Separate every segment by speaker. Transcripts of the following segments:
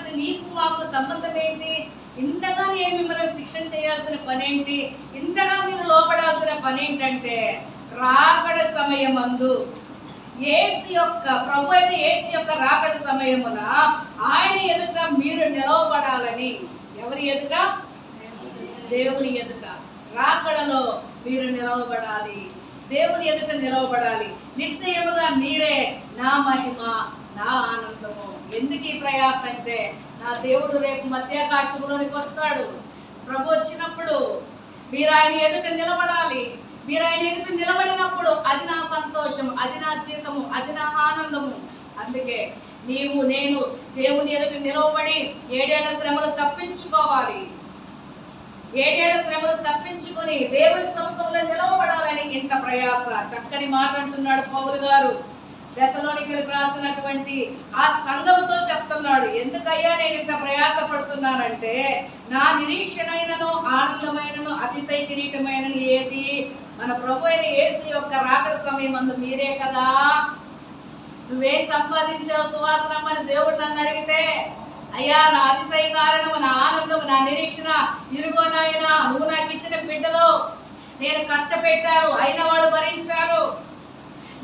Speaker 1: అసలు నీకు మాకు సంబంధం ఏంటి? ఇంతగా నేను మిమ్మల్ని శిక్షణ చేయాల్సిన పని ఏంటి? ఇంతగా మీరు లోపడాల్సిన పని ఏంటంటే, రాకడ సమయమందు యేసు యొక్క ప్రభు అయిన యేసు యొక్క రాకడ సమయమున ఆయన ఎదుట మీరు నిలవబడాలని. ఎవరి ఎదుట? దేవుని ఎదుట. రాకడలో మీరు నిలవబడాలి, దేవుని ఎదుట నిలవబడాలి. నిశ్చయముగా మీరే నా మహిమ, నా ఆనందము. ఎందుకు ఈ ప్రయాస అంటే, నా దేవుడు రేపు మధ్యాకాశంలోనికి వస్తాడు. ప్రభు వచ్చినప్పుడు మీరు ఆయన ఎదుట నిలబడాలి. మీరు ఆయన ఎదుట నిలబడినప్పుడు అది నా సంతోషం, అది నా జీవితము, అది నా ఆనందము. అందుకే నీవు నేను దేవుని ఎదుట నిలవబడి 7 ఏళ్ల శ్రమలు తప్పించుకోవాలి. 7 ఏళ్ల శ్రమలు తప్పించుకొని దేవుని సముఖంలో నిలవబడాలని ఇంత ప్రయాస. చక్కని మాట అంటున్నాడు పౌలు గారు. దశలోనికలకు రాసినటువంటి ఆ సంఘముతో చెప్తున్నాడు, ఎందుకయ్యా నేను ఇంత ప్రయాస పడుతున్నానంటే, నా నిరీక్షణైనను ఆనందమైనను అతిశయ కిరీటమైనను ఏది? మన ప్రభు అయిన యేసు యొక్క రాకడ సమయమందు మీరే కదా. నువ్వేం సంపాదించావు సువాసనమ్మని దేవుడు నన్ను అడిగితే, అయ్యా నా అతిశయ కారణము, నా ఆనందము, నా నిరీక్షణ ఇరుగో నాయనా, నువ్వు నాకు ఇచ్చిన బిడ్డలో నేను కష్టపెట్టారు, అయిన వాళ్ళు భరించారు,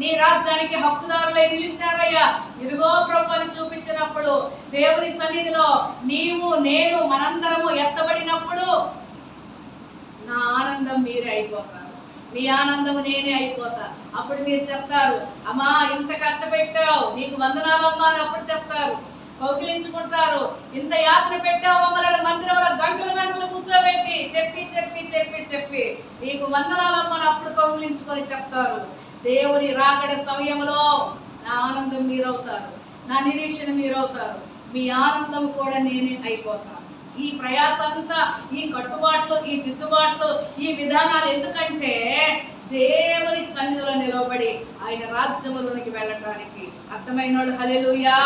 Speaker 1: నీ రాజ్యానికి హక్కుదారులై నిలిచారయ్యా, ఇరుగో ప్రభు అని చూపించినప్పుడు దేవుని సన్నిధిలో నీవు నేను మనందరము ఎత్తబడినప్పుడు నా ఆనందం మీరే అయిపోతారు, మీ ఆనందము నేనే అయిపోతా. అప్పుడు మీరు చెప్తారు, అమ్మా ఇంత కష్టపెట్టావు, నీకు వందనాలమ్మా అని అప్పుడు చెప్తారు. కౌగిలించుకుంటారు, ఇంత యాత్ర పెట్టావు మమ్మల్ని మందిరంలో గంటలు గంటలు కూర్చోబెట్టి చెప్పి చెప్పి చెప్పి చెప్పి నీకు వందనాలమ్మా అని అప్పుడు కౌగిలించుకొని చెప్తారు. దేవుని రాకడ సమయంలో నా ఆనందం మీరవుతారు, నా నిరీక్షణ మీరవుతారు, మీ ఆనందం కూడా నేనే అయిపోతాను. ఈ ప్రయాస అంతా, ఈ కట్టుబాట్లు, ఈ దిద్దుబాట్లు, ఈ విధానాలు ఎందుకంటే దేవుని సన్నిధిలో నిలవబడి ఆయన రాజ్యములోనికి వెళ్ళటానికి. అర్థమైన వాళ్ళు హల్లెలూయా.